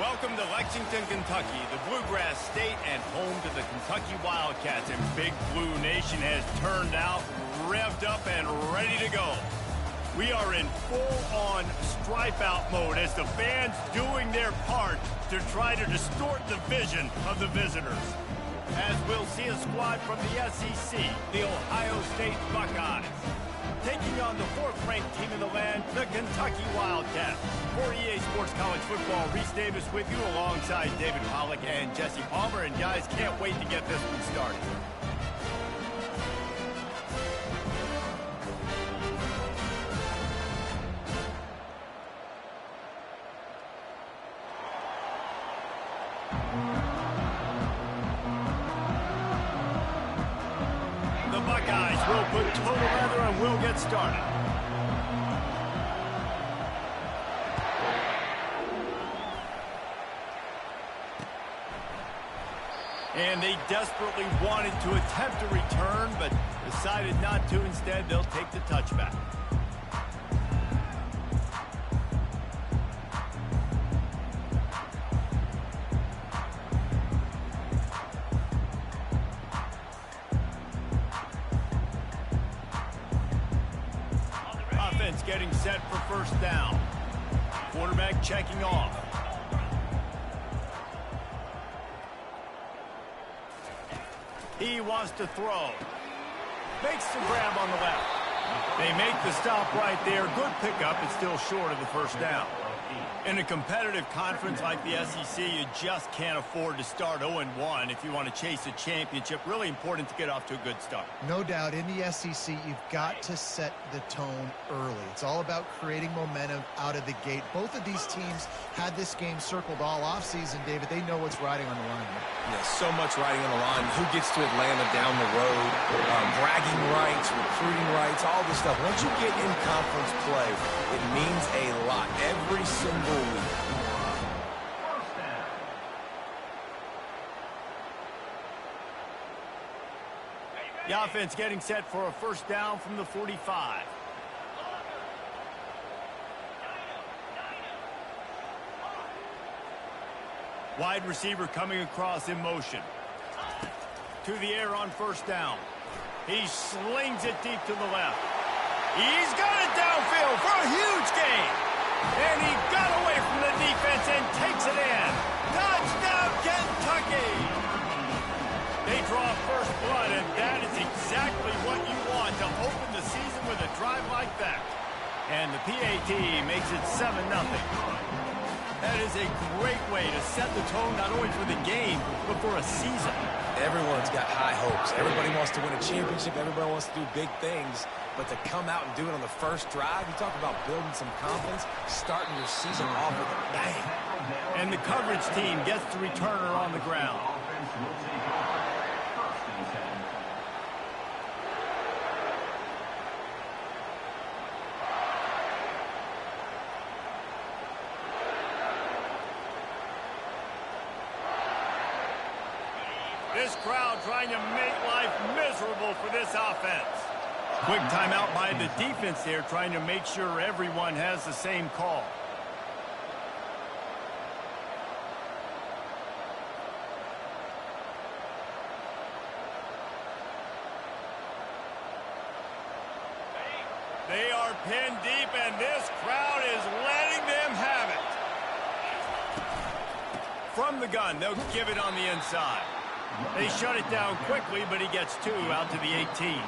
Welcome to Lexington, Kentucky, the Bluegrass State and home to the Kentucky Wildcats. And Big Blue Nation has turned out, revved up, and ready to go. We are in full-on stripe-out mode as the fans doing their part to try to distort the vision of the visitors. As we'll see a squad from the SEC, the Ohio State Buckeyes, taking on the fourth-ranked team in the land, the Kentucky Wildcats. For EA Sports College Football, Reese Davis with you alongside David Pollack and Jesse Palmer. And guys, can't wait to get this one started. The Buckeyes will put total leather and we'll get started. And they desperately wanted to attempt a return, but decided not to. Instead, they'll take the touchback. Offense getting set for first down. Quarterback checking off. He wants to throw. Makes the grab on the left. They make the stop right there. Good pickup. It's still short of the first down. In a competitive conference like the SEC, you just can't afford to start 0-1 if you want to chase a championship. Really important to get off to a good start. No doubt, in the SEC, you've got to set the tone early. It's all about creating momentum out of the gate. Both of these teams had this game circled all offseason, David. They know what's riding on the line. Yeah, so much riding on the line. Who gets to Atlanta down the road? Bragging rights, recruiting rights, all this stuff. Once you get in conference play, it means a lot every single week. The offense getting set for a first down from the 45. Wide receiver coming across in motion. To the air on first down. He slings it deep to the left. He's got it downfield for a huge gain. And he got away from the defense and takes it in. Touchdown, Kentucky! They draw first blood, and that is exactly what you want to open the season with a drive like that. And the PAT makes it 7-0. That is a great way to set the tone not only for the game, but for a season. Everyone's got high hopes. Everybody wants to win a championship. Everybody wants to do big things. But to come out and do it on the first drive, you talk about building some confidence, starting your season off with a bang. And the coverage team gets the returner on the ground. This crowd trying to make life miserable for this offense. Quick timeout by the defense there, trying to make sure everyone has the same call. They are pinned deep, and this crowd is letting them have it. From the gun, they'll give it on the inside. They shut it down quickly, but he gets two out to the 18.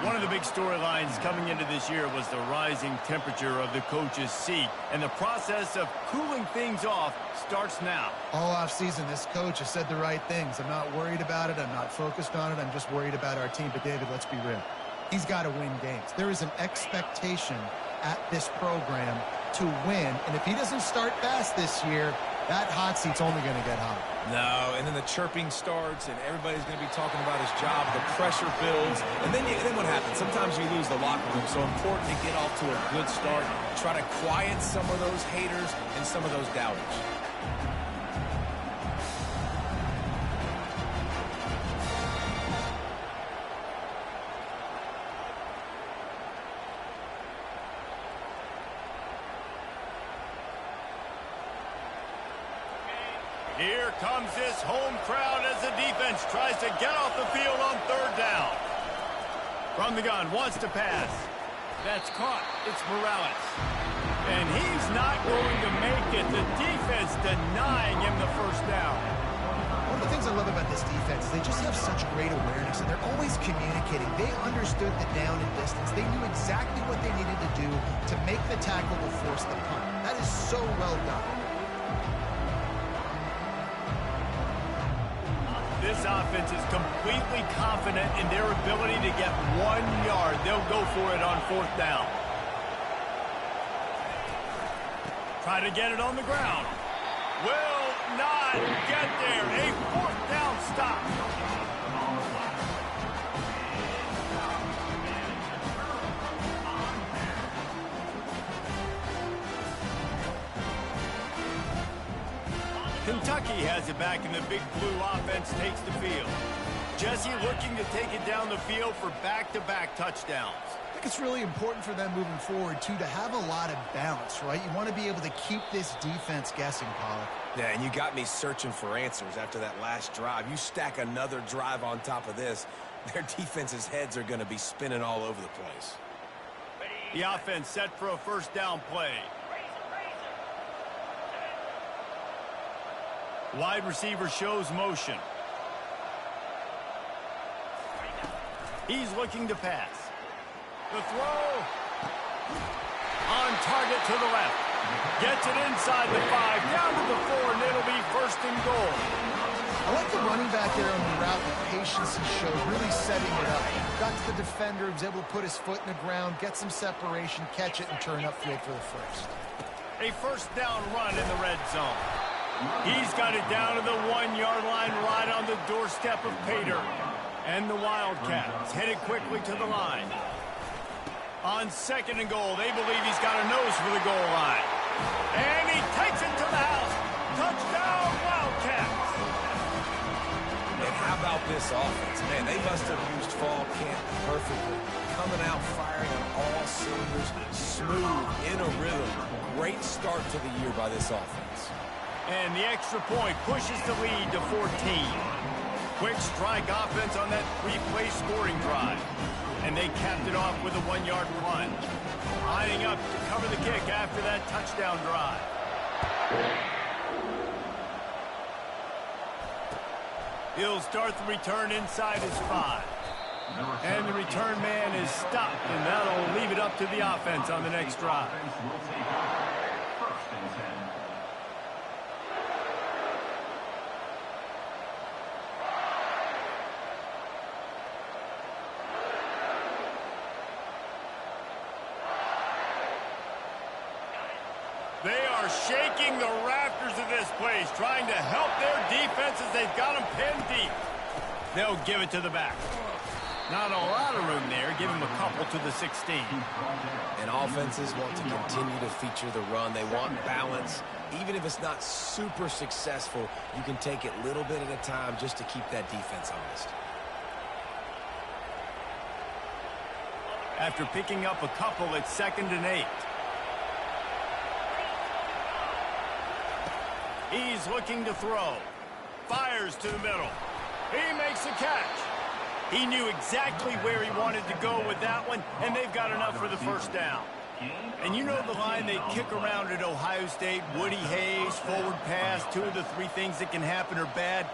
One of the big storylines coming into this year was the rising temperature of the coach's seat, and the process of cooling things off starts now. All offseason, this coach has said the right things. I'm not worried about it. I'm not focused on it. I'm just worried about our team. But, David, let's be real. He's got to win games. There is an expectation at this program to win, and if he doesn't start fast this year, that hot seat's only going to get hot. No, and then the chirping starts, and everybody's going to be talking about his job. The pressure builds, and then what happens? Sometimes you lose the locker room, so important to get off to a good start. Try to quiet some of those haters and some of those doubters. here comes this home crowd as the defense tries to get off the field on third down. From the gun, wants to pass. That's caught. It's Morales. And he's not going to make it. The defense denying him the first down. One of the things I love about this defense is they just have such great awareness, and they're always communicating. They understood the down and distance. They knew exactly what they needed to do to make the tackle to force the punt. That is so well done. This offense is completely confident in their ability to get 1 yard. They'll go for it on fourth down. Try to get it on the ground. Will not get there. A fourth down stop. Kentucky has it back, and the Big Blue offense takes the field. Jesse looking to take it down the field for back-to-back touchdowns. I think it's really important for them moving forward, too, to have a lot of balance, right? You want to be able to keep this defense guessing, Pollard. Yeah, and you got me searching for answers after that last drive. You stack another drive on top of this, their defense's heads are going to be spinning all over the place. The offense set for a first down play. Wide receiver shows motion. He's looking to pass. The throw on target to the left. Gets it inside the 5, down to the 4, and it'll be first and goal. I like the running back there on the route, the patience he showed, really setting it up. Got to the defender, he was able to put his foot in the ground, get some separation, catch it, and turn upfield for the first. A first down run in the red zone. He's got it down to the 1 yard line, right on the doorstep of Pater. And the Wildcats headed quickly to the line. On second and goal, they believe he's got a nose for the goal line. And he takes it to the house. Touchdown, Wildcats. And how about this offense? Man, they must have used fall camp perfectly. Coming out firing on all cylinders, smooth, in a rhythm. Great start to the year by this offense. And the extra point pushes the lead to 14. Quick strike offense on that 3-play scoring drive. And they capped it off with a 1 yard plunge. Lining up to cover the kick after that touchdown drive. He'll start the return inside his 5. And the return man is stopped, and that'll leave it up to the offense on the next drive. They are shaking the rafters of this place, trying to help their defense as they've got them pinned deep. They'll give it to the back. Not a lot of room there. Give him a couple to the 16. And offenses want to continue to feature the run. They want balance. Even if it's not super successful, you can take it little bit at a time just to keep that defense honest. After picking up a couple, it's 2nd and 8. He's looking to throw. Fires to the middle. He makes a catch. He knew exactly where he wanted to go with that one, and they've got enough for the first down. And you know the line they kick around at Ohio State, Woody Hayes, forward pass, 2 of the 3 things that can happen are bad.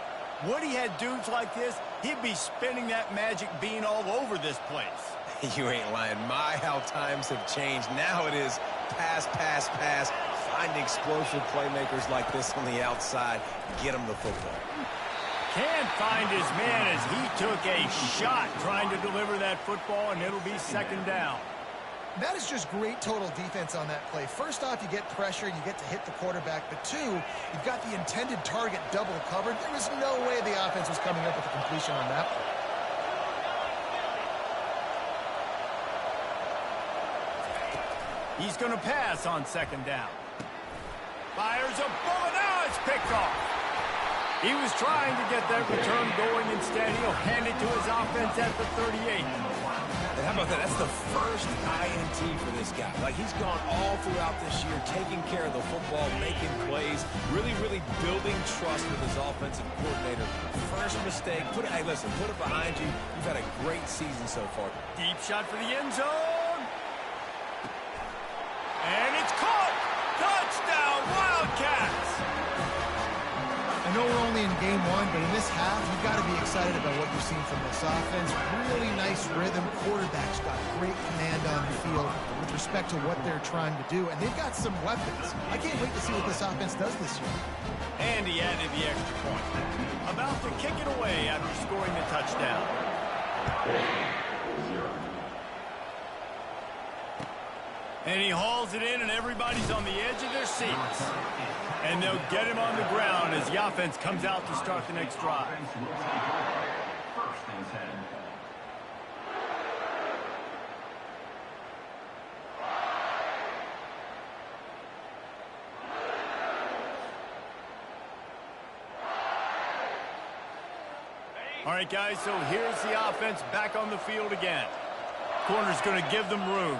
Woody had dudes like this, he'd be spinning that magic bean all over this place. You ain't lying. My, how times have changed. Now it is pass, pass, pass. Find explosive playmakers like this on the outside. Get them the football. Can't find his man as he took a shot trying to deliver that football, and it'll be 2nd down. That is just great total defense on that play. First off, you get pressure, you get to hit the quarterback. But 2, you've got the intended target double covered. There was no way the offense was coming up with a completion on that play. He's going to pass on 2nd down. Fires a bullet. Now it's picked off. He was trying to get that return going. Instead, he'll hand it to his offense at the 38. And how about that? That's the first INT for this guy. Like, he's gone all throughout this year, taking care of the football, making plays, really building trust with his offensive coordinator. First mistake, hey, listen, put it behind you. You've had a great season so far. Deep shot for the end zone. And it's caught. Touchdown, Wildcats. I know we're only in game one, but in this half, you've got to be excited about what you've seen from this offense. Really nice rhythm. Quarterback's got great command on the field with respect to what they're trying to do, and they've got some weapons. I can't wait to see what this offense does this year. And he added the extra point. About to kick it away after scoring the touchdown. And he hauls it in, and everybody's on the edge of their seats. And they'll get him on the ground as the offense comes out to start the next drive. All right, guys, so here's the offense back on the field again. Corner's going to give them room.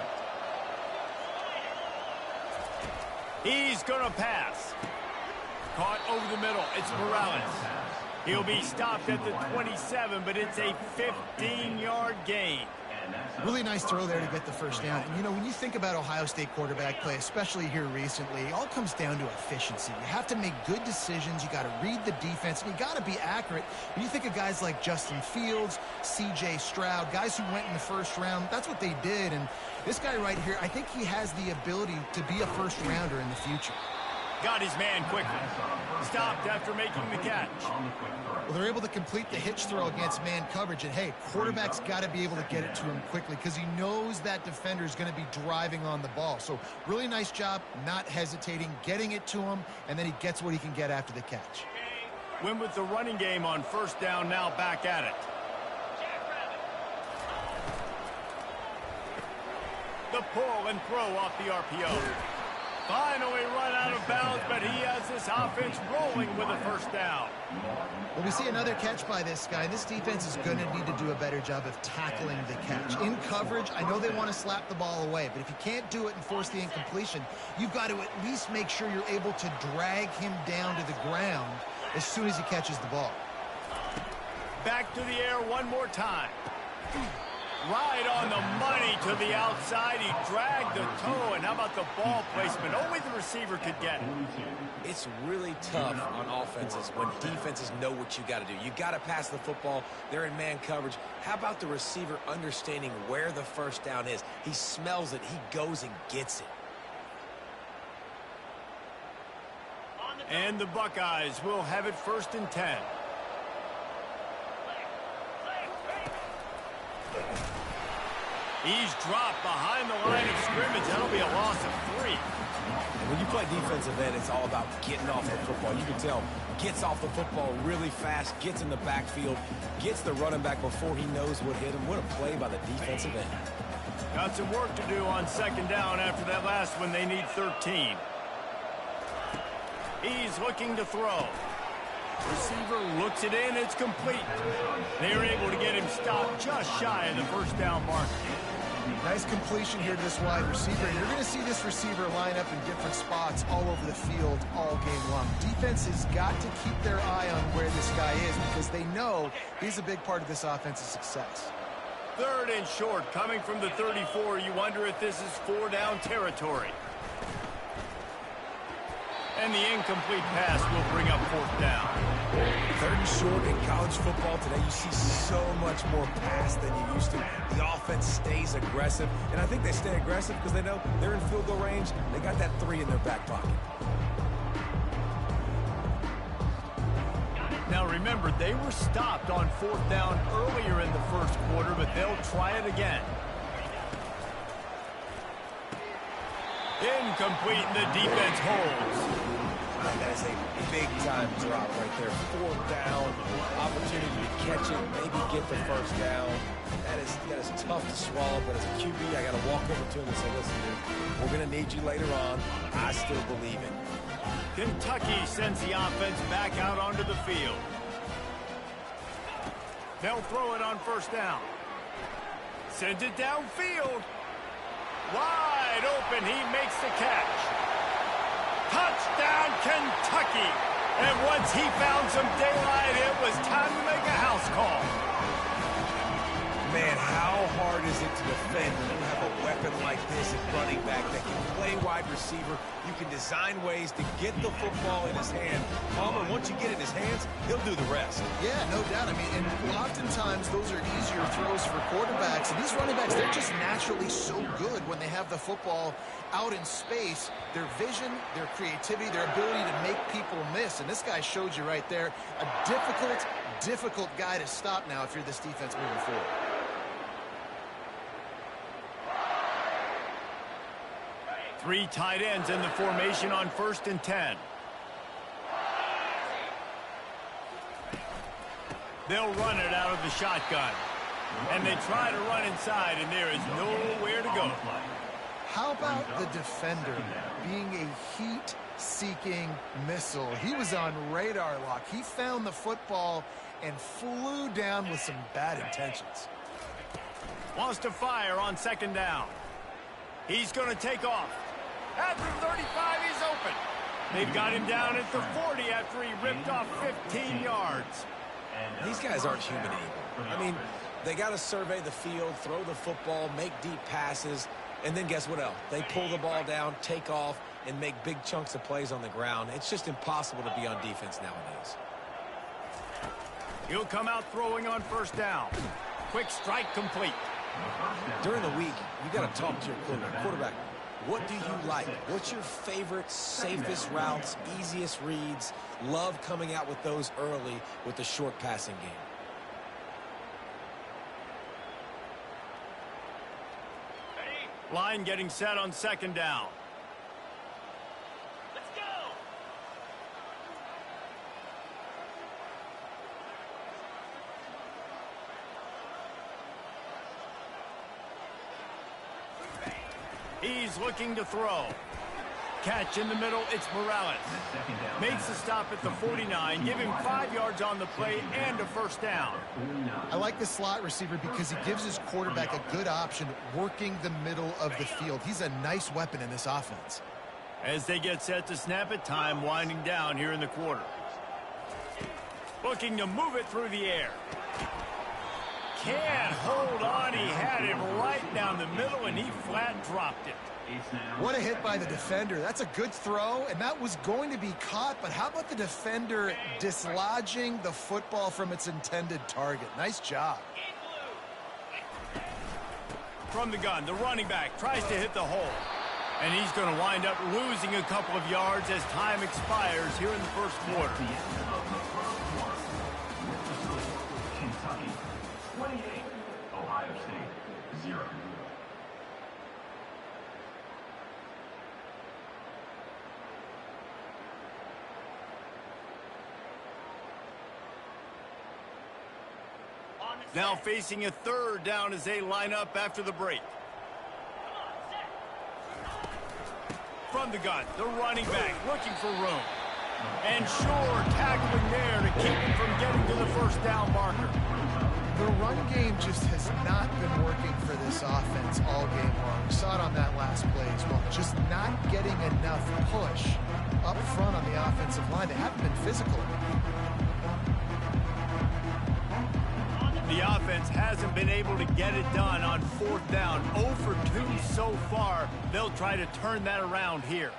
He's going to pass. Caught over the middle. It's Morales. He'll be stopped at the 27, but it's a 15-yard gain. Really nice throw there to get the first down. And, you know, when you think about Ohio State quarterback play, especially here recently, it all comes down to efficiency. You have to make good decisions. You got to read the defense, and you got to be accurate. When you think of guys like Justin Fields, C.J. Stroud, guys who went in the first round, that's what they did. And this guy right here, I think he has the ability to be a first-rounder in the future. Got his man quickly. Stopped after making the catch. Well, they're able to complete the hitch throw against man coverage. And, hey, quarterback's got to be able to get it to him quickly because he knows that defender is going to be driving on the ball. So really nice job, not hesitating, getting it to him, and then he gets what he can get after the catch. Went with the running game on first down, now back at it. The pull and throw off the RPO. Finally run out of bounds, but he has this offense rolling with a first down. Well, we see another catch by this guy. This defense is going to need to do a better job of tackling the catch. In coverage, I know they want to slap the ball away, but if you can't do it and force the incompletion, you've got to at least make sure you're able to drag him down to the ground as soon as he catches the ball. Back to the air one more time. Right on the money to the outside. He dragged the toe, and how about the ball placement? Only the receiver could get it. It's really tough on offenses when defenses know what you got to do. You got to pass the football. They're in man coverage. How about the receiver understanding where the first down is? He smells it. He goes and gets it. And the Buckeyes will have it 1st and 10. He's dropped behind the line of scrimmage. That'll be a loss of 3. And when you play defensive end, it's all about getting off the football. You can tell, gets off the football really fast, gets in the backfield, gets the running back before he knows what hit him. What a play by the defensive end. Got some work to do on 2nd down after that last one. They need 13. He's looking to throw. Receiver looks it in. It's complete. They're able to get him stopped just shy of the first down mark. Nice completion here to this wide receiver. You're going to see this receiver line up in different spots all over the field all game long. Defense has got to keep their eye on where this guy is because they know he's a big part of this offense's success. 3rd and short coming from the 34. You wonder if this is 4-down territory. And the incomplete pass will bring up 4th down. 3rd and short in college football today. You see so much more pass than you used to. The offense stays aggressive. And I think they stay aggressive because they know they're in field goal range. They got that 3 in their back pocket. Now remember, they were stopped on 4th down earlier in the 1st quarter, but they'll try it again. Incomplete, and the defense holds. That is a big-time drop right there. 4th down, opportunity to catch it, maybe get the first down. That is tough to swallow, but as a QB, I got to walk over to him and say, listen, dude, we're going to need you later on. I still believe it. Kentucky sends the offense back out onto the field. They'll throw it on first down. Sends it downfield. Wide open. He makes the catch. Touchdown, Kentucky. And once he found some daylight, it was time to make a house call. Man, how hard is it to defend when you have a weapon like this at running back that can play wide receiver? You can design ways to get the football in his hand. Palmer, once you get it in his hands, he'll do the rest. Yeah, no doubt. I mean, and oftentimes those are easier throws for quarterbacks. And these running backs, they're just naturally so good when they have the football out in space. Their vision, their creativity, their ability to make people miss. And this guy showed you right there, a difficult guy to stop now if you're this defense moving forward. Three tight ends in the formation on 1st and 10. They'll run it out of the shotgun. And they try to run inside, and there is nowhere to go. How about the defender being a heat-seeking missile? He was on radar lock. He found the football and flew down with some bad intentions. Wants to fire on 2nd down. He's going to take off. At the 35, he's open. They've got him down at the 40 after he ripped off 15 yards. These guys aren't human anymore. I mean, they got to survey the field, throw the football, make deep passes, and then guess what else? They pull the ball down, take off, and make big chunks of plays on the ground. It's just impossible to be on defense nowadays. He'll come out throwing on 1st down. Quick strike complete. During the week, you got to talk to your quarterback. What do you like? What's your favorite, safest routes, easiest reads? Love coming out with those early with the short passing game. Line getting set on 2nd down. Let's go! He's looking to throw. Catch in the middle, it's Morales. Makes the stop at the 49, give him 5 yards on the play and a 1st down. I like the slot receiver because he gives his quarterback a good option working the middle of the field. He's a nice weapon in this offense. As they get set to snap it, time winding down here in the quarter. Looking to move it through the air. Can't hold on. He had him right down the middle, and he flat dropped it. What a hit by the defender. That's a good throw, and that was going to be caught, but how about the defender dislodging the football from its intended target? Nice job. From the gun, the running back tries to hit the hole. And he's going to wind up losing a couple of yards as time expires here in the 1st quarter. Kentucky 28, Ohio State 0. Now facing a 3rd down as they line up after the break. From the gun, the running back looking for room. And sure, tackling there to keep him from getting to the 1st down marker. The run game just has not been working for this offense all game long. We saw it on that last play as well. Just not getting enough push up front on the offensive line. They haven't been physical. The offense hasn't been able to get it done on 4th down. 0 for 2 so far. They'll try to turn that around here.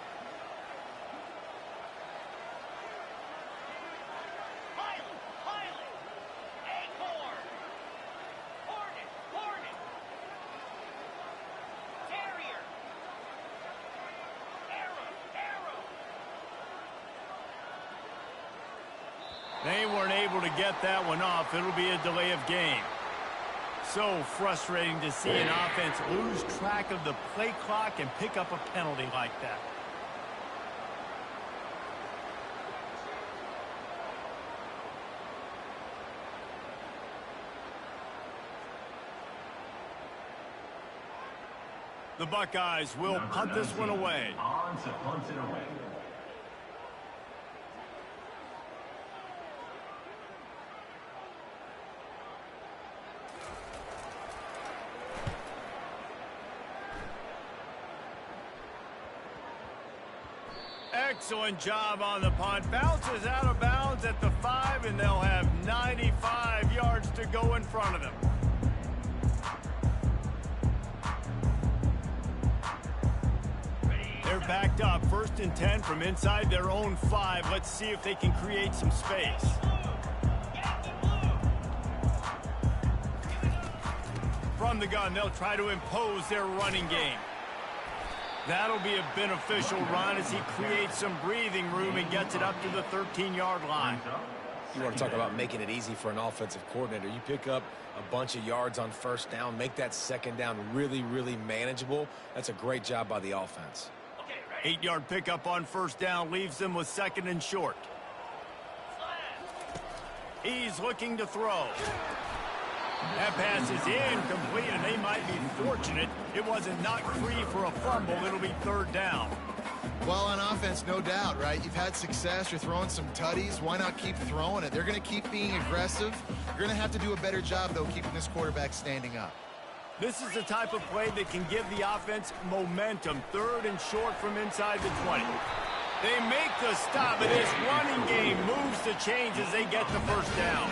They weren't able to get that one off. It'll be a delay of game. So frustrating to see an offense lose track of the play clock and pick up a penalty like that. The Buckeyes will punt this one away. On to punt it away. Excellent job on the punt. Bounces out of bounds at the 5, and they'll have 95 yards to go in front of them. They're backed up, 1st and 10 from inside their own 5. Let's see if they can create some space. From the gun, they'll try to impose their running game. That'll be a beneficial run as he creates some breathing room and gets it up to the 13-yard line. You want to talk about making it easy for an offensive coordinator. You pick up a bunch of yards on 1st down, make that 2nd down really, really manageable. That's a great job by the offense. 8-yard pickup on 1st down leaves them with 2nd and short. He's looking to throw. That pass is incomplete, and they might be fortunate it wasn't knocked free for a fumble. It'll be 3rd down. Well, on offense, no doubt, right? You've had success. You're throwing some tutties. Why not keep throwing it? They're going to keep being aggressive. You're going to have to do a better job, though, keeping this quarterback standing up. This is the type of play that can give the offense momentum. 3rd and short from inside the 20. They make the stop, and this running game moves the chains as they get the 1st down.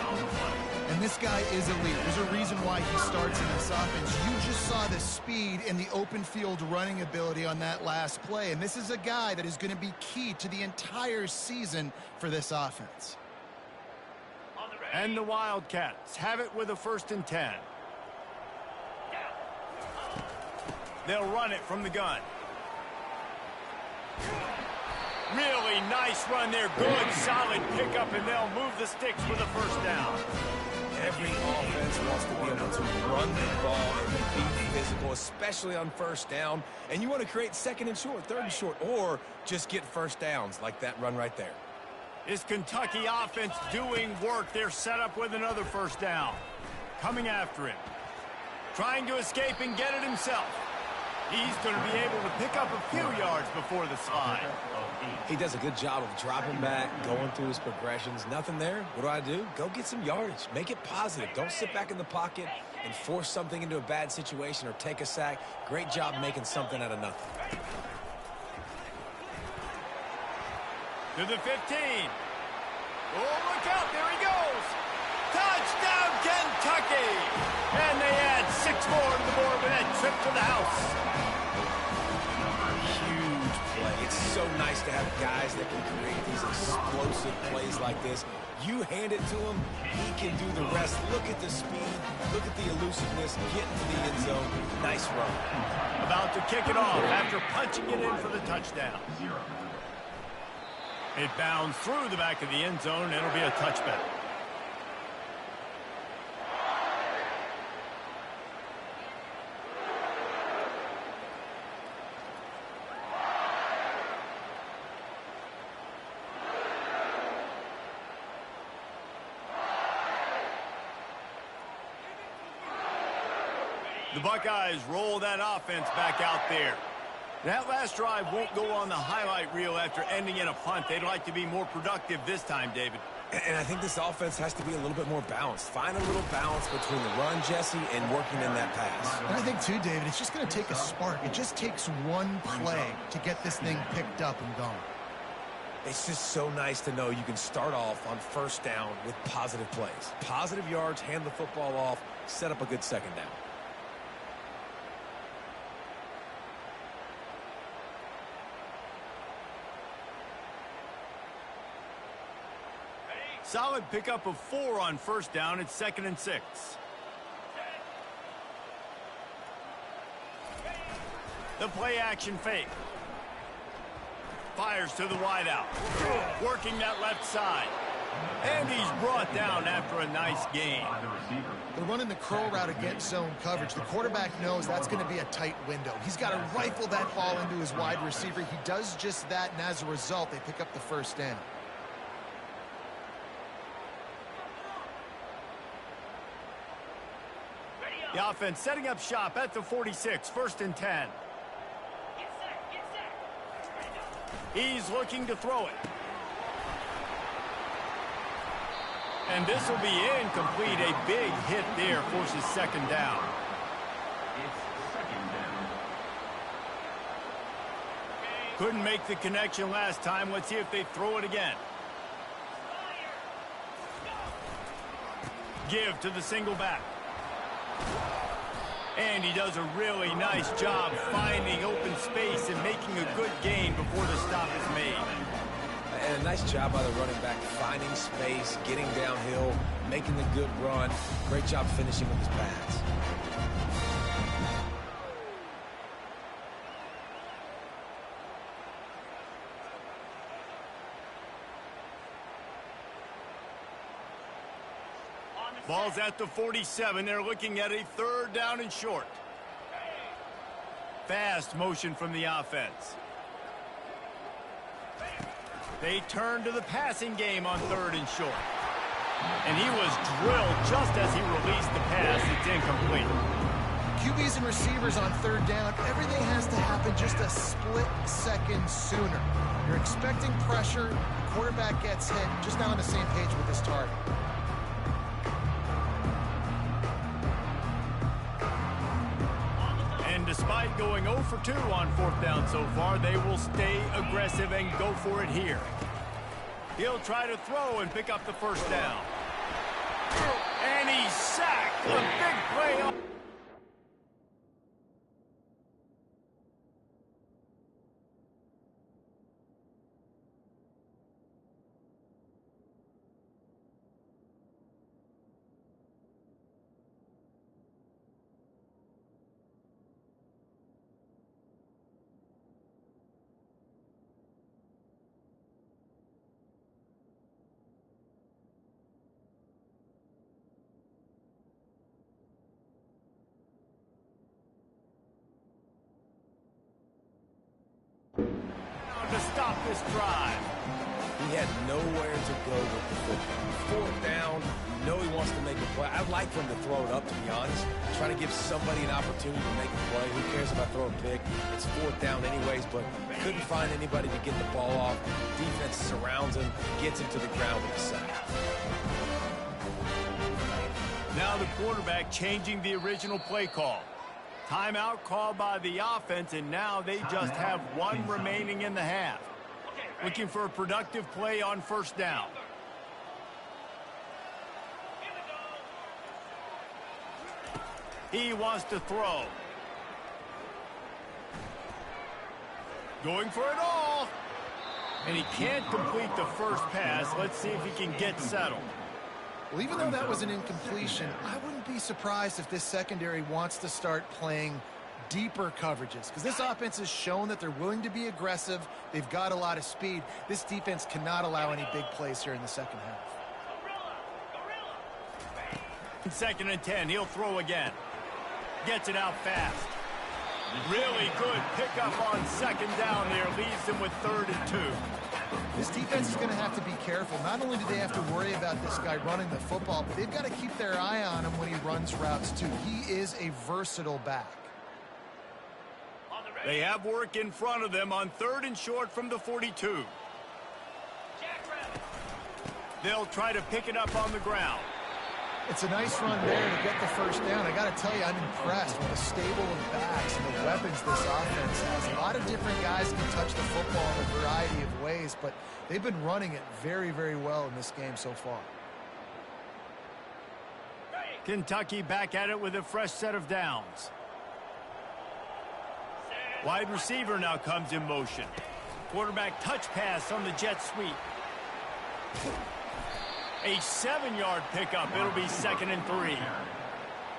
And this guy is elite. There's a reason why he starts in this offense. You just saw the speed and the open field running ability on that last play. And this is a guy that is going to be key to the entire season for this offense. And the Wildcats have it with a 1st and 10. They'll run it from the gun. Really nice run there. Good, solid pickup, and they'll move the sticks with a 1st down. Every offense wants to be able to run the ball and be physical, especially on 1st down. And you want to create 2nd and short, 3rd and short, or just get 1st downs like that run right there. Is Kentucky offense doing work? They're set up with another 1st down. Coming after him. Trying to escape and get it himself. He's going to be able to pick up a few yards before the slide. He does a good job of dropping back, going through his progressions. Nothing there. What do? Go get some yardage. Make it positive. Don't sit back in the pocket and force something into a bad situation or take a sack. Great job making something out of nothing. To the 15. Oh, look out. There he goes. Touchdown, Kentucky. And they add 6 more to the board with that trip to the house. Huge play. It's so nice to have guys that can create these explosive plays like this. You hand it to him, he can do the rest. Look at the speed. Look at the elusiveness. Get into the end zone. Nice run. About to kick it off after punching it in for the touchdown. It bounds through the back of the end zone, and it'll be a touchback. The Buckeyes roll that offense back out there. That last drive won't go on the highlight reel after ending in a punt. They'd like to be more productive this time, David. And I think this offense has to be a little bit more balanced. Find a little balance between the run, Jesse, and working in that pass. And I think, too, David, it's just going to take a spark. It just takes one play to get this thing picked up and going. It's just so nice to know you can start off on 1st down with positive plays. Positive yards, hand the football off, set up a good 2nd down. Solid pickup of 4 on 1st down. It's 2nd and 6. The play action fake. Fires to the wideout. Working that left side. And he's brought down after a nice gain. They're running the curl route against zone coverage. The quarterback knows that's going to be a tight window. He's got to rifle that ball into his wide receiver. He does just that, and as a result, they pick up the 1st down. The offense setting up shop at the 46, 1st and 10. He's looking to throw it. And this will be incomplete. A big hit there forces 2nd down. It's 2nd down. Couldn't make the connection last time. Let's see if they throw it again. Give to the single back. And he does a really nice job finding open space and making a good gain before the stop is made. And a nice job by the running back, finding space, getting downhill, making a good run. Great job finishing with his pass. Ball's at the 47. They're looking at a 3rd down and short. Fast motion from the offense. They turn to the passing game on 3rd and short. And he was drilled just as he released the pass. It's incomplete. QBs and receivers on 3rd down, everything has to happen just a split second sooner. You're expecting pressure, the quarterback gets hit, just not on the same page with his target. Despite going 0 for 2 on 4th down so far, they will stay aggressive and go for it here. He'll try to throw and pick up the 1st down. And he's sacked. A big play. To stop this drive. He had nowhere to go with the football. 4th down, you know he wants to make a play. I'd like for him to throw it up, to be honest. Try to give somebody an opportunity to make a play. Who cares if I throw a pick? It's 4th down anyways, but couldn't find anybody to get the ball off. Defense surrounds him, gets him to the ground with a sack. Now the quarterback changing the original play call. Timeout called by the offense, and now they just have 1 remaining in the half. Looking for a productive play on 1st down. He wants to throw. Going for it all. And he can't complete the first pass. Let's see if he can get settled. Well, even though that was an incompletion, I wouldn't be surprised if this secondary wants to start playing deeper coverages, because this offense has shown that they're willing to be aggressive. They've got a lot of speed. This defense cannot allow any big plays here in the second half. 2nd and 10. He'll throw again. Gets it out fast. Really good pickup on 2nd down there. Leaves them with 3rd and 2. This defense is going to have to be careful. Not only do they have to worry about this guy running the football, but they've got to keep their eye on him when he runs routes too. He is a versatile back. They have work in front of them on 3rd and short from the 42. They'll try to pick it up on the ground. It's a nice run there to get the 1st down. I got to tell you, I'm impressed with the stable of backs and the weapons this offense has. A lot of different guys can touch the football in a variety of ways, but they've been running it very, very well in this game so far. Kentucky back at it with a fresh set of downs. Wide receiver now comes in motion. Quarterback touch pass on the jet sweep. A 7-yard pickup. It'll be 2nd and 3.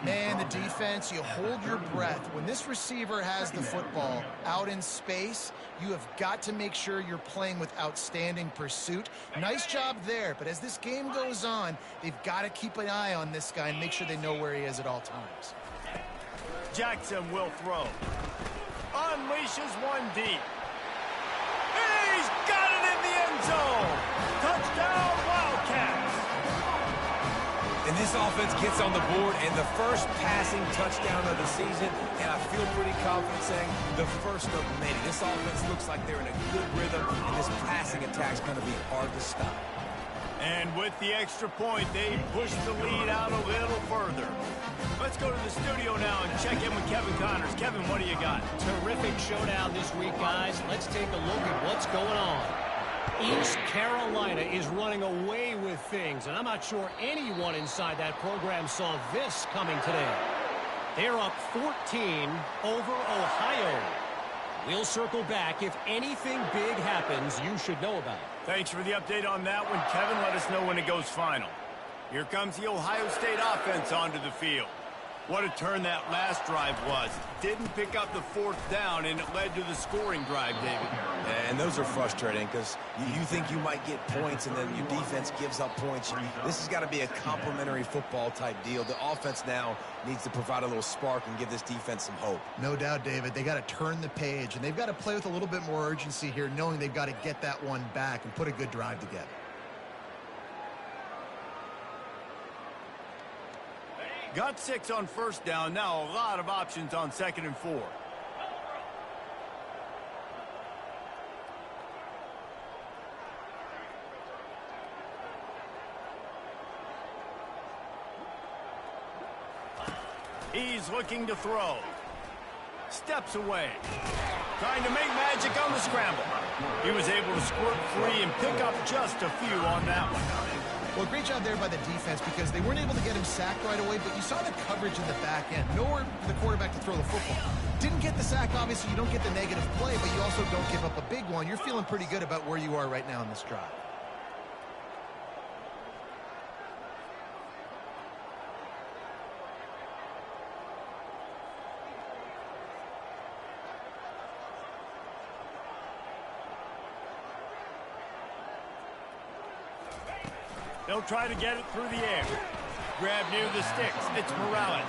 Man, the defense, you hold your breath. When this receiver has the football out in space, you have got to make sure you're playing with outstanding pursuit. Nice job there, but as this game goes on, they've got to keep an eye on this guy and make sure they know where he is at all times. Jackson will throw. Unleashes 1 deep. He's got it in the end zone. Touchdown, Wildcats. And this offense gets on the board and the first passing touchdown of the season, and I feel pretty confident saying the first of many. This offense looks like they're in a good rhythm, and this passing attack's going to be hard to stop. And with the extra point, they push the lead out a little further. Let's Let's go to the studio now and check in with Kevin Connors. Kevin, what do you got? Terrific showdown this week, guys. Let's take a look at what's going on. East Carolina is running away with things, and I'm not sure anyone inside that program saw this coming today. They're up 14 over Ohio. We'll circle back. If anything big happens, you should know about it. Thanks for the update on that one, Kevin. Let us know when it goes final. Here comes the Ohio State offense onto the field. What a turn that last drive was. Didn't pick up the fourth down, and it led to the scoring drive, David. And those are frustrating because you think you might get points, and then your defense gives up points. This has got to be a complimentary football type deal. The offense now needs to provide a little spark and give this defense some hope. No doubt, David. They got to turn the page, and they've got to play with a little bit more urgency here, knowing they've got to get that one back and put a good drive together. Got 6 on first down. Now a lot of options on 2nd and 4. He's looking to throw. Steps away. Trying to make magic on the scramble. He was able to squirt free and pick up just a few on that one. Well, great job there by the defense because they weren't able to get him sacked right away, but you saw the coverage in the back end. Nowhere for the quarterback to throw the football. Didn't get the sack, obviously. You don't get the negative play, but you also don't give up a big one. You're feeling pretty good about where you are right now in this drive. They'll try to get it through the air. Grab near the sticks. It's Morales.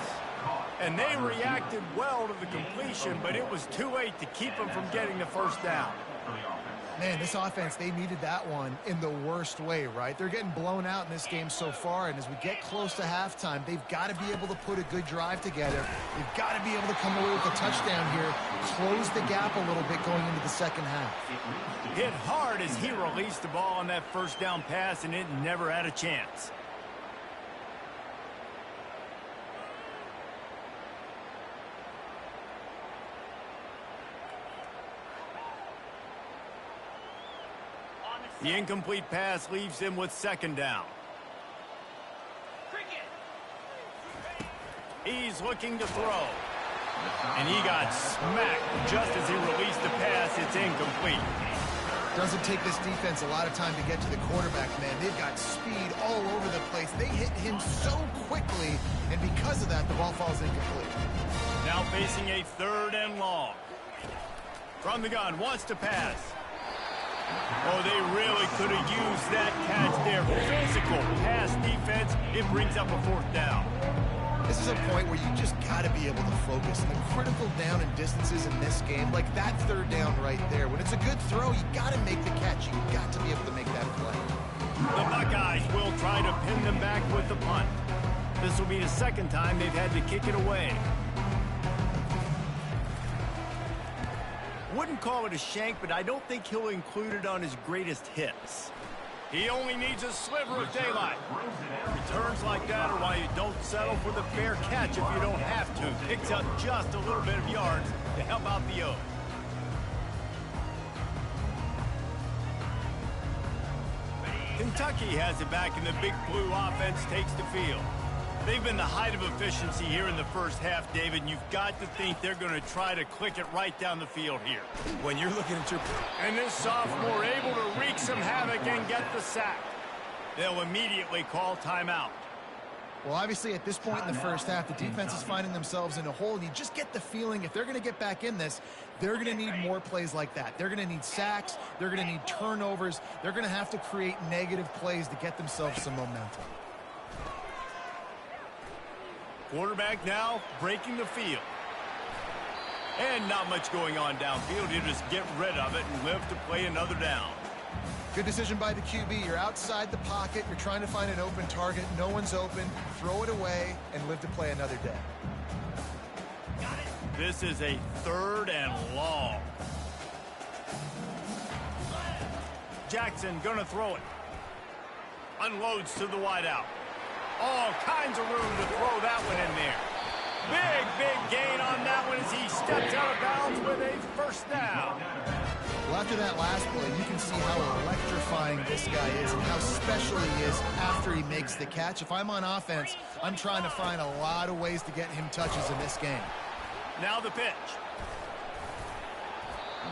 And they reacted well to the completion, but it was too late to keep them from getting the first down. Man, this offense, they needed that one in the worst way, right? They're getting blown out in this game so far, and as we get close to halftime, they've got to be able to put a good drive together. They've got to be able to come away with a touchdown here, close the gap a little bit going into the second half. Hit hard as he released the ball on that first down pass, and it never had a chance. The incomplete pass leaves him with 2nd down. He's looking to throw. And he got smacked just as he released the pass. It's incomplete. Doesn't take this defense a lot of time to get to the quarterback, man. They've got speed all over the place. They hit him so quickly, and because of that, the ball falls incomplete. Now facing a 3rd and long. From the gun, wants to pass. Oh, they really could have used that catch there. Physical pass defense. It brings up a 4th down. This is a point where you just got to be able to focus. The critical down and distances in this game, like that 3rd down right there. When it's a good throw, you got to make the catch. You got to be able to make that play. The Buckeyes will try to pin them back with the punt. This will be the 2nd time they've had to kick it away. Wouldn't call it a shank, but I don't think he'll include it on his greatest hits. He only needs a sliver of daylight. Returns like that are why you don't settle for the fair catch if you don't have to. Picks up just a little bit of yards to help out the O. Kentucky has it back, and the Big Blue offense takes the field. They've been the height of efficiency here in the first half, David, and you've got to think they're going to try to click it right down the field here. When you're looking at your... And this sophomore able to wreak some havoc and get the sack. They'll immediately call timeout. Well, obviously, at this point in the first half, the defense is finding themselves in a hole, and you just get the feeling if they're going to get back in this, they're going to need more plays like that. They're going to need sacks. They're going to need turnovers. They're going to have to create negative plays to get themselves some momentum. Quarterback now breaking the field. And not much going on downfield. You just get rid of it and live to play another down. Good decision by the QB. You're outside the pocket. You're trying to find an open target. No one's open. Throw it away and live to play another day. This is a 3rd and long. Jackson gonna throw it. Unloads to the wideout. All kinds of room to throw that one in there. gain on that one as he steps out of bounds with a first down. Well, after that last play, you can see how electrifying this guy is and how special he is after he makes the catch. If I'm on offense, I'm trying to find a lot of ways to get him touches in this game. Now the pitch.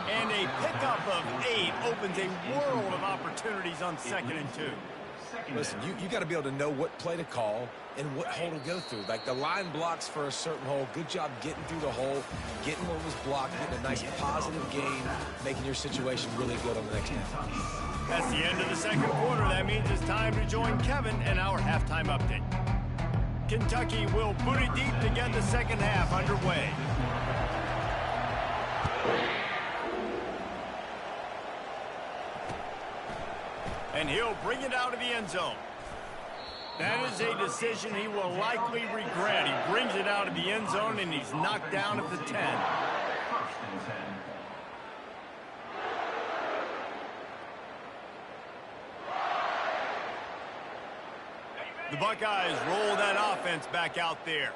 And a pickup of 8 opens a world of opportunities on 2nd and 2. Listen, you got to be able to know what play to call and what hole to go through. Like the line blocks for a certain hole. Good job getting through the hole, getting what was blocked, getting a nice positive gain, making your situation really good on the next down. That's the end of the 2nd quarter. That means it's time to join Kevin in our halftime update. Kentucky will boot it deep to get the 2nd half underway. And he'll bring it out of the end zone. That is a decision he will likely regret. He brings it out of the end zone, and he's knocked down at the 10. The Buckeyes roll that offense back out there.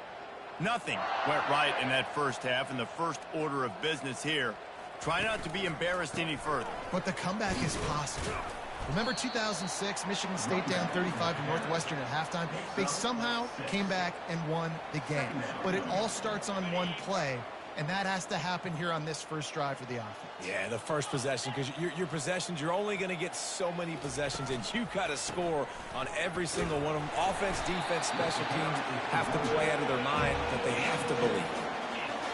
Nothing went right in that first half, and the first order of business here. Try not to be embarrassed any further. But the comeback is possible. Remember 2006, Michigan State down 35 to Northwestern at halftime? They somehow came back and won the game. But it all starts on one play, and that has to happen here on this first drive for the offense. Yeah, the first possession, because your possessions, you're only going to get so many possessions, and you got to score on every single one of them. Offense, defense, special teams have to play out of their mind, but they have to believe.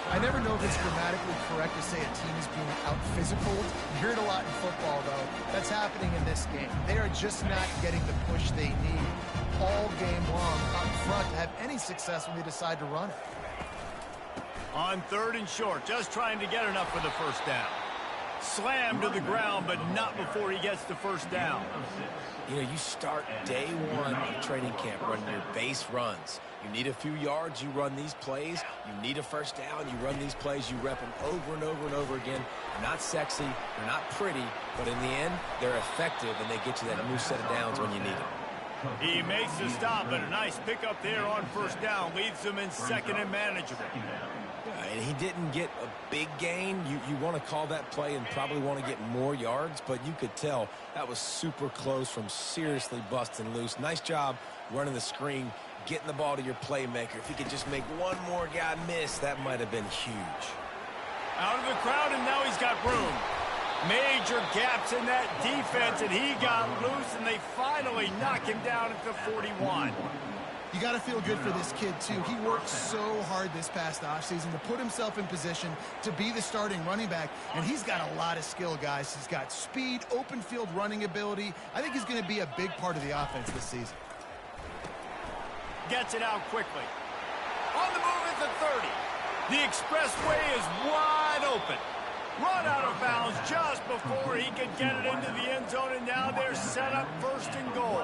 I never know if it's grammatically correct to say a team is being out-physicaled. You hear it a lot in football, though. That's happening in this game. They are just not getting the push they need all game long up front to have any success when they decide to run it. On 3rd and short, just trying to get enough for the first down. Slammed to the ground, but not before he gets the first down. You know, you start day one of training camp running your base runs. You need a few yards, you run these plays. You need a first down, you run these plays. You rep them over and over and over again. They're not sexy, they're not pretty, but in the end, they're effective, and they get you that new set of downs when you need them. He makes the stop, but a nice pickup there on first down. Leads them in 2nd and manageable. And he didn't get a big gain. You want to call that play and probably want to get more yards, but you could tell that was super close from seriously busting loose. Nice job running the screen, getting the ball to your playmaker. If he could just make one more guy miss, that might have been huge. Out of the crowd, and now he's got room. Major gaps in that defense, and he got loose, and they finally knock him down at the 41. You got to feel good for this kid, too. He worked so hard this past offseason to put himself in position to be the starting running back, and he's got a lot of skill, guys. He's got speed, open field running ability. I think he's going to be a big part of the offense this season. Gets it out quickly. On the move at the 30. The expressway is wide open. Run out of bounds just before he could get it into the end zone, and now they're set up 1st and goal.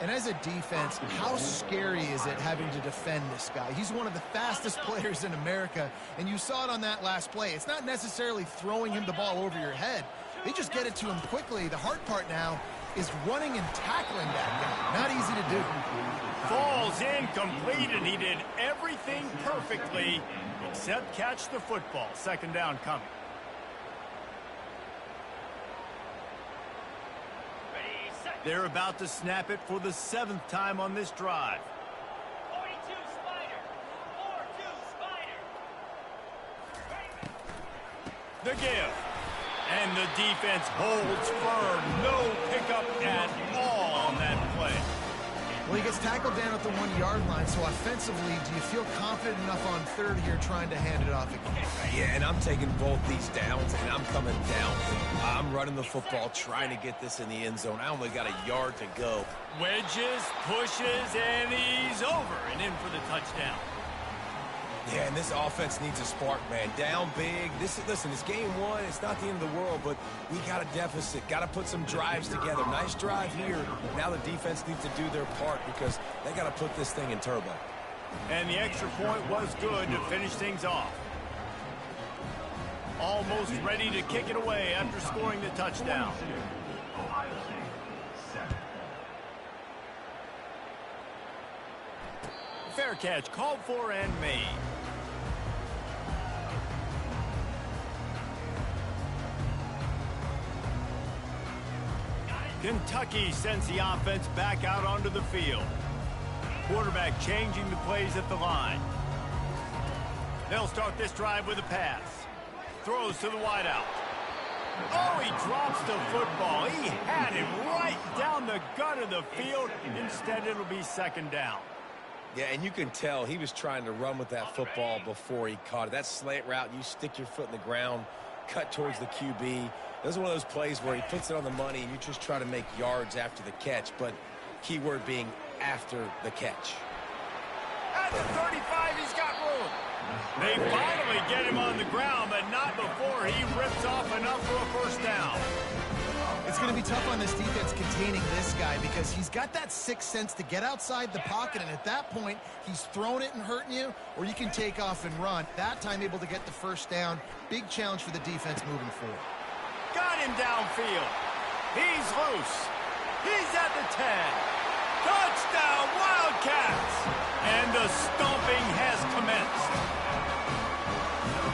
And as a defense, how scary is it having to defend this guy? He's one of the fastest players in America, and you saw it on that last play. It's not necessarily throwing him the ball over your head. They just get it to him quickly. The hard part now is running and tackling that guy. Not easy to do. Falls incomplete, and he did everything perfectly except catch the football. 2nd down coming. They're about to snap it for the 7th time on this drive. 42 Spider. 4-2 Spider. The give. And the defense holds firm. No pickup at all on that play. Well, he gets tackled down at the 1-yard line, so offensively, do you feel confident enough on 3rd here trying to hand it off again? Yeah, and I'm taking both these downs, and I'm coming down. I'm running the football, trying to get this in the end zone. I only got a yard to go. Wedges, pushes, and he's over and in for the touchdown. Yeah, and this offense needs a spark, man. Down big. Listen, it's game 1. It's not the end of the world, but we got a deficit. Got to put some drives together. Nice drive here. Now the defense needs to do their part because they got to put this thing in turbo. And the extra point was good to finish things off. Almost ready to kick it away after scoring the touchdown. Ohio State, 7. Fair catch called for and made. Kentucky sends the offense back out onto the field. Quarterback changing the plays at the line. They'll start this drive with a pass. Throws to the wideout. Oh, he drops the football. He had it right down the gut of the field. Instead, it'll be second down. Yeah, and you can tell he was trying to run with that football before he caught it. That slant route, you stick your foot in the ground, cut towards the QB. This is one of those plays where he puts it on the money and you just try to make yards after the catch, but key word being after the catch. At the 35, he's got room. They finally get him on the ground, but not before he rips off enough for a first down. It's going to be tough on this defense containing this guy because he's got that sixth sense to get outside the pocket, and at that point, he's throwing it and hurting you, or you can take off and run. That time able to get the first down. Big challenge for the defense moving forward. Got him downfield. He's loose. He's at the 10. Touchdown, Wildcats! And the stomping has commenced.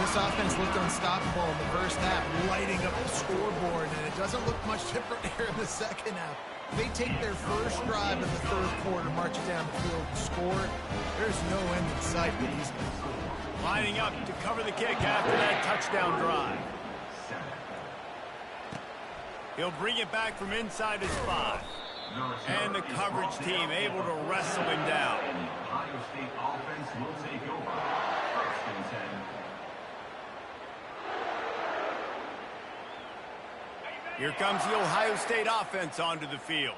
This offense looked unstoppable in the first half, lighting up the scoreboard, and it doesn't look much different here in the second half. They take their first drive in the third quarter, march it down the field, and score. There's no end in sight for these men. Lining up to cover the kick after that touchdown drive. He'll bring it back from inside his 5. And the coverage team able to wrestle him down. Ohio State offense will take over. First and 10. Here comes the Ohio State offense onto the field.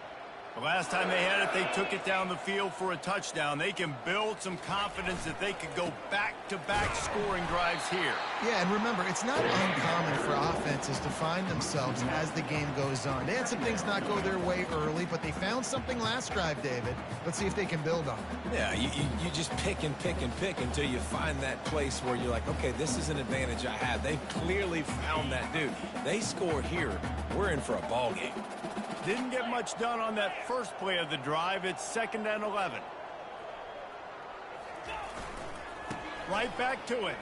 The last time they had it, they took it down the field for a touchdown. They can build some confidence that they could go back-to-back scoring drives here. Yeah, and remember, it's not uncommon for offenses to find themselves as the game goes on. They had some things not go their way early, but they found something last drive, David. Let's see if they can build on it. Yeah, you just pick and pick and pick until you find that place where you're like, okay, this is an advantage I have. They've clearly found that dude. They score here, we're in for a ball game. Didn't get much done on that first play of the drive. It's 2nd and 11. Right back to it.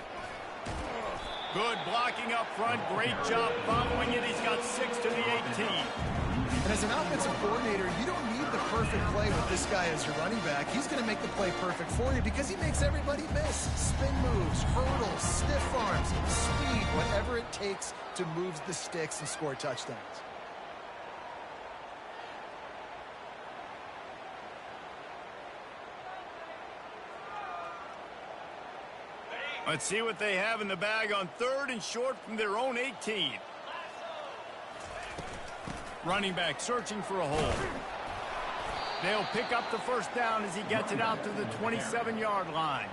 Good blocking up front. Great job following it. He's got 6 to the 18. And as an offensive coordinator, you don't need the perfect play with this guy as your running back. He's going to make the play perfect for you because he makes everybody miss. Spin moves, hurdles, stiff arms, speed, whatever it takes to move the sticks and score touchdowns. Let's see what they have in the bag on 3rd and short from their own 18. Running back searching for a hole. They'll pick up the first down as he gets it out to the 27-yard line.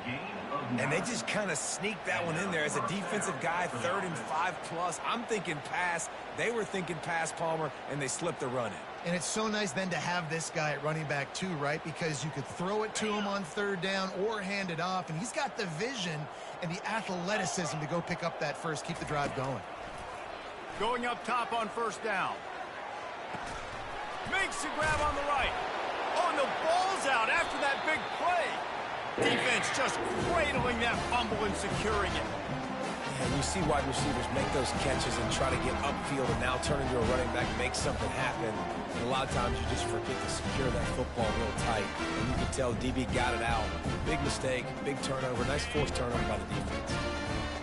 And they just kind of sneak that one in there. As a defensive guy, 3rd and 5+. I'm thinking pass. They were thinking pass, Palmer, and they slipped the run in. And it's so nice then to have this guy at running back too, right? Because you could throw it to him on 3rd down or hand it off, and he's got the vision and the athleticism to go pick up that first, keep the drive going. Going up top on 1st down. Makes the grab on the right. Oh, and the ball's out after that big play. Defense just cradling that fumble and securing it. And you see wide receivers make those catches and try to get upfield and now turn into a running back and make something happen. And a lot of times you just forget to secure that football real tight. And you can tell DB got it out. Big mistake, big turnover, nice forced turnover by the defense.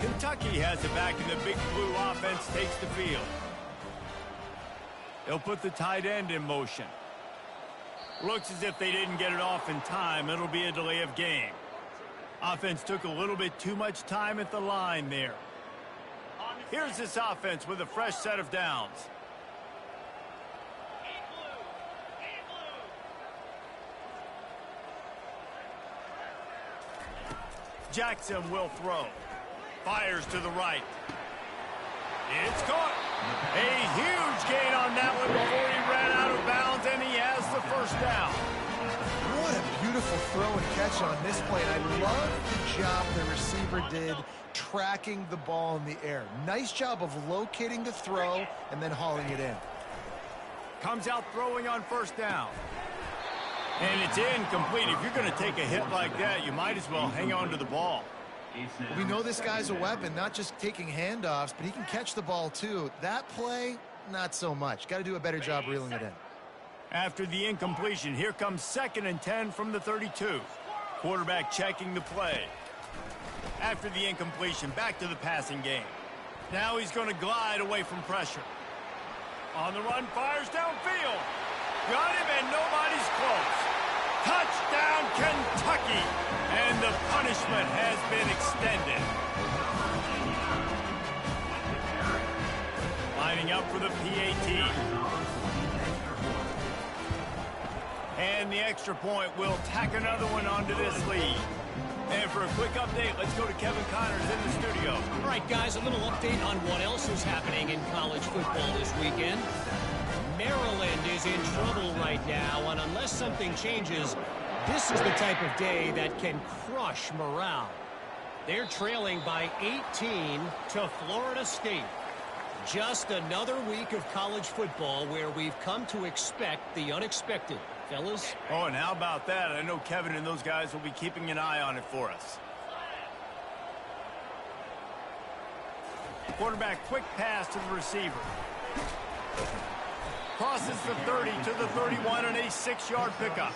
Kentucky has it back, and the Big Blue offense takes the field. They'll put the tight end in motion. Looks as if they didn't get it off in time. It'll be a delay of game. Offense took a little bit too much time at the line there. Here's this offense with a fresh set of downs. Jackson will throw. Fires to the right. It's caught. A huge gain on that one before he ran out of bounds, and he has the first down. What a beautiful throw and catch on this play. And I love the job the receiver did tracking the ball in the air. Nice job of locating the throw and then hauling it in. Comes out throwing on 1st down. And it's incomplete. If you're going to take a hit like that, you might as well hang on to the ball. We know this guy's a weapon, not just taking handoffs, but he can catch the ball too. That play, not so much. Got to do a better job reeling it in. After the incompletion, here comes 2nd and 10 from the 32. Quarterback checking the play. After the incompletion, back to the passing game. Now he's going to glide away from pressure. On the run, fires downfield. Got him, and nobody's close. Touchdown, Kentucky! And the punishment has been extended. Lining up for the PAT. And the extra point will tack another one onto this lead. And for a quick update, let's go to Kevin Connors in the studio. All right, guys, a little update on what else is happening in college football this weekend. Maryland is in trouble right now, and unless something changes, this is the type of day that can crush morale. They're trailing by 18 to Florida State. Just another week of college football where we've come to expect the unexpected. Fellas? Oh, and how about that? I know Kevin and those guys will be keeping an eye on it for us. Quarterback, quick pass to the receiver. Crosses the 30 to the 31 and a 6-yard pickup.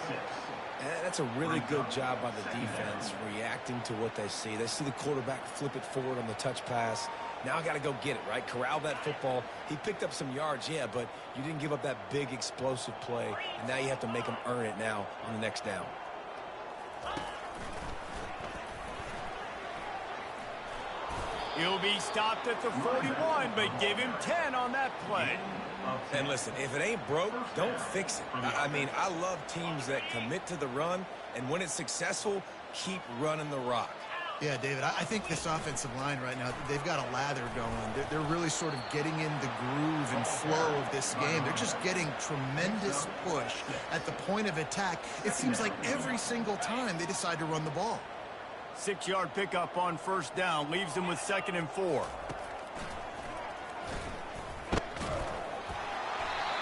That's a really good job by the defense reacting to what they see. They see the quarterback flip it forward on the touch pass. Now I got to go get it, right? Corral that football. He picked up some yards, yeah, but you didn't give up that big explosive play, and now you have to make him earn it now on the next down. He'll be stopped at the 41, but give him 10 on that play. And listen, if it ain't broke, don't fix it. I mean, I love teams that commit to the run, and when it's successful, keep running the rock. Yeah, David, I think this offensive line right now, they've got a lather going. They're really sort of getting in the groove and flow of this game. They're just getting tremendous push at the point of attack. It seems like every single time they decide to run the ball. 6-yard pickup on first down leaves them with 2nd and 4.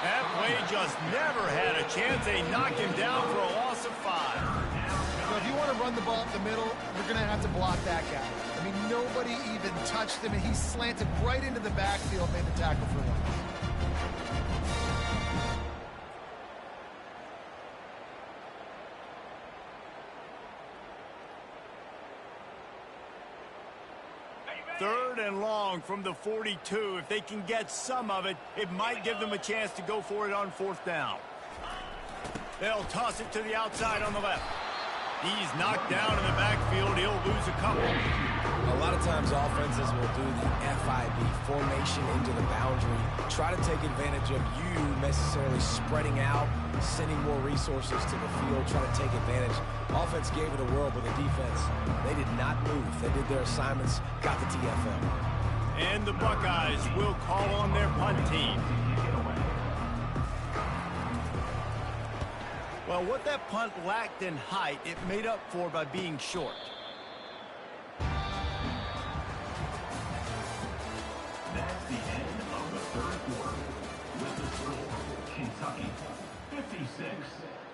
That play just never had a chance. They knock him down for a loss of 5. So if you want to run the ball up the middle, you're going to have to block that guy. I mean, nobody even touched him, and he slanted right into the backfield, made the tackle for one. Third and long from the 42. If they can get some of it, it might give them a chance to go for it on 4th down. They'll toss it to the outside on the left. He's knocked down in the backfield. He'll lose a couple. A lot of times offenses will do the FIB, formation into the boundary, try to take advantage of you necessarily spreading out, sending more resources to the field, try to take advantage. Offense gave it a whirl, but the defense, they did not move. They did their assignments, got the TFL. And the Buckeyes will call on their punt team. Well, what that punt lacked in height, it made up for by being short. That's the end of the 3rd quarter. With the score, Kentucky 56,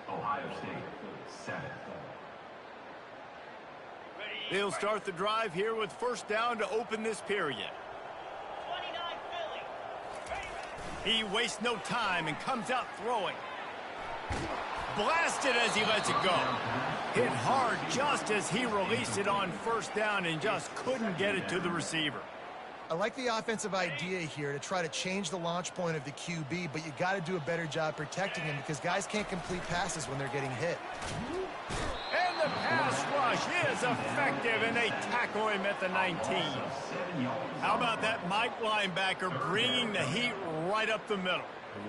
Ohio State 7. They'll start the drive here with first down to open this period. 29 Philly. He wastes no time and comes out throwing. Blasted as he lets it go. Hit hard just as he released it on first down and just couldn't get it to the receiver. I like the offensive idea here to try to change the launch point of the QB, but you got to do a better job protecting him because guys can't complete passes when they're getting hit. And the pass rush is effective, and they tackle him at the 19. How about that Mike linebacker bringing the heat right up the middle?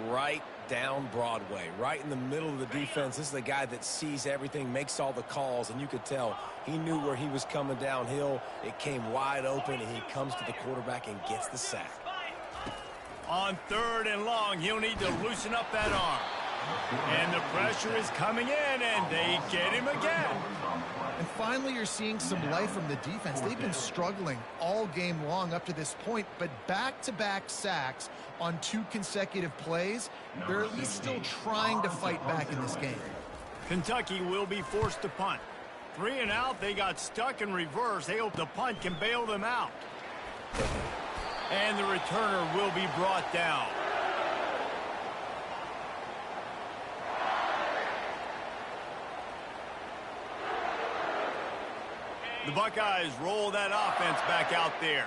Right down Broadway, right in the middle of the defense. This is the guy that sees everything, makes all the calls, and you could tell he knew where he was coming downhill. It came wide open, and he comes to the quarterback and gets the sack. On 3rd and long, he'll need to loosen up that arm. And the pressure is coming in, and they get him again. And finally, you're seeing some life from the defense. They've been struggling all game long up to this point, but back-to-back sacks on 2 consecutive plays, they're at least still trying to fight back in this game. Kentucky will be forced to punt. 3 and out, they got stuck in reverse. They hope the punt can bail them out. And the returner will be brought down. The Buckeyes roll that offense back out there.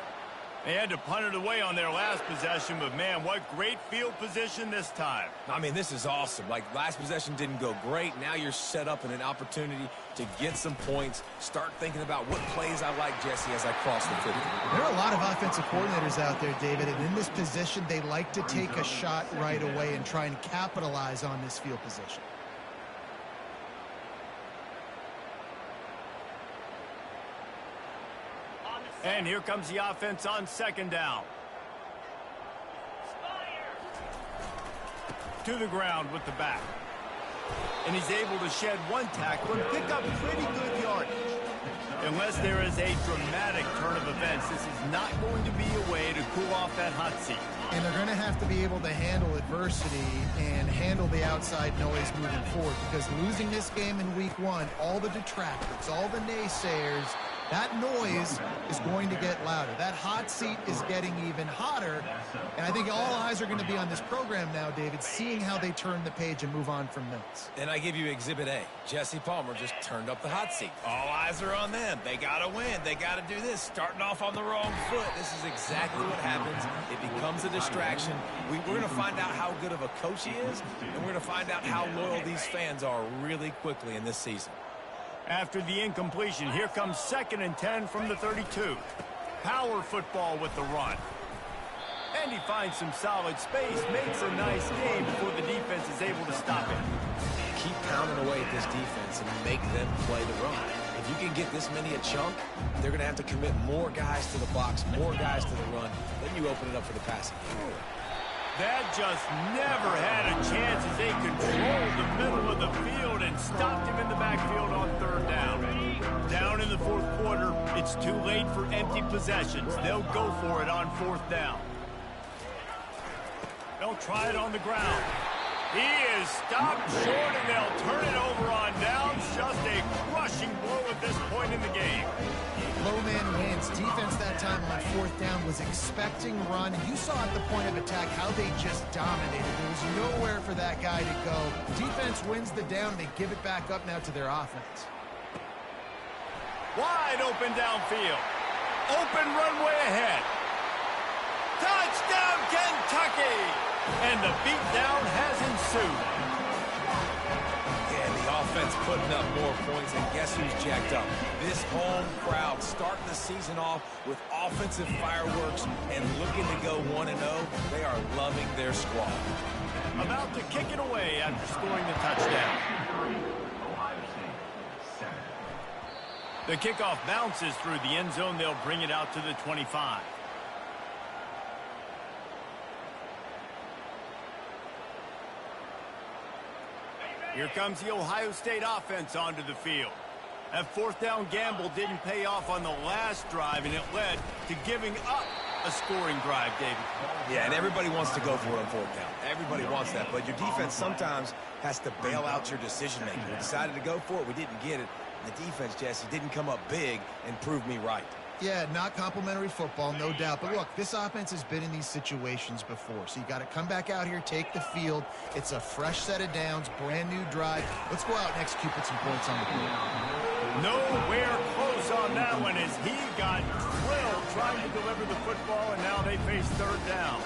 They had to punt it away on their last possession, but, man, what great field position this time. I mean, this is awesome. Like, last possession didn't go great. Now you're set up in an opportunity to get some points. Start thinking about what plays I like, Jesse, as I cross the 50. There are a lot of offensive coordinators out there, David, and in this position, they like to take a shot right away and try and capitalize on this field position. And here comes the offense on second down. To the ground with the back. And he's able to shed one tackle and pick up pretty good yardage. Unless there is a dramatic turn of events, this is not going to be a way to cool off that hot seat. And they're going to have to be able to handle adversity and handle the outside noise moving forward, because losing this game in week 1, all the detractors, all the naysayers, that noise is going to get louder. That hot seat is getting even hotter. And I think all eyes are going to be on this program now, David, seeing how they turn the page and move on from this. And I give you Exhibit A. Jesse Palmer just turned up the hot seat. All eyes are on them. They got to win. They got to do this. Starting off on the wrong foot. This is exactly what happens. It becomes a distraction. We're going to find out how good of a coach he is, and we're going to find out how loyal these fans are really quickly in this season. After the incompletion, here comes 2nd and 10 from the 32. Power football with the run. And he finds some solid space, makes a nice game before the defense is able to stop it. Keep pounding away at this defense and make them play the run. If you can get this many a chunk, they're going to have to commit more guys to the box, more guys to the run. Then you open it up for the passing. That just never had a chance as they controlled the middle of the field and stopped him in the backfield on 3rd down. Down in the 4th quarter, it's too late for empty possessions. They'll go for it on 4th down. They'll try it on the ground. He is stopped short, and they'll turn it over on downs. Just a crushing blow at this point in the game. Low man wins. Defense that time on 4th down was expecting run. You saw at the point of attack how they just dominated. There was nowhere for that guy to go. Defense wins the down. They give it back up now to their offense. Wide open downfield. Open runway ahead. Touchdown, Kentucky! And the beatdown has ensued. Yeah, the offense putting up more points, and guess who's jacked up? This home crowd starting the season off with offensive fireworks and looking to go 1-0. They are loving their squad. About to kick it away after scoring the touchdown. The kickoff bounces through the end zone. They'll bring it out to the 25. Here comes the Ohio State offense onto the field. That 4th down gamble didn't pay off on the last drive, and it led to giving up a scoring drive, David. Yeah, and everybody wants to go for it on 4th down. Everybody wants that, but your defense sometimes has to bail out your decision-making. We decided to go for it. We didn't get it. And the defense, Jesse, didn't come up big and prove me right. Yeah, not complimentary football, no doubt. But look, this offense has been in these situations before. So you got to come back out here, take the field. It's a fresh set of downs, brand new drive. Let's go out and execute, put some points on the board. Nowhere close on that one as he got drilled trying to deliver the football, and now they face 3rd down.